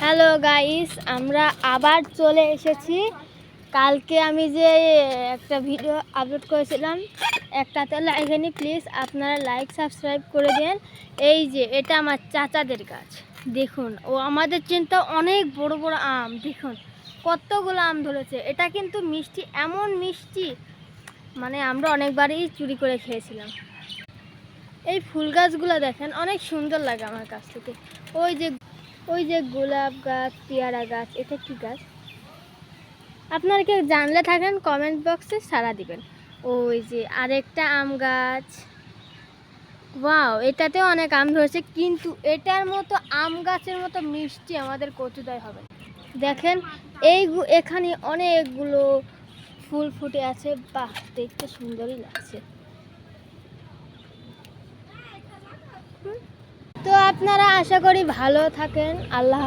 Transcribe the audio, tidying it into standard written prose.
Hello guys, আমরা আবার চলে এসেছি। কালকে আমি যে একটা ভিডিও আপলোড করেছিলাম, একটাতে লাইক হয়নি, প্লিজ আপনারা লাইক সাবস্ক্রাইব করে দেন। এই যে এটা আমার চাচাদের গাছ, দেখুন ও আমাদের চিন্তা অনেক বড় বড় আম, দেখুন কতগুলো আম ধরেছে। এটা কিন্তু মিষ্টি, এমন মিষ্টি মানে আমরা অনেকবারই চুরি করে খেয়েছিলাম। এই ফুল গাছগুলো দেখেন, অনেক সুন্দর লাগে আমার কাছ থেকে। ওই যে গোলাপ গাছ, পেয়ারা গাছ, এটা কি গাছ আপনারা কেউ জানলে থাকেন কমেন্ট বক্সে সাড়া দিবেন। ওই যে আরেকটা আম গাছ, ওয়াও, এটাতেও অনেক আম ধরেছে, কিন্তু এটার মতো আম গাছের মতো মিষ্টি আমাদের কচুদায় হবে না। দেখেন এখানে অনেকগুলো ফুল ফুটে আছে, বাহ, দেখতে সুন্দরই লাগছে। তো আপনারা আশা করি ভালো থাকেন। আল্লাহ।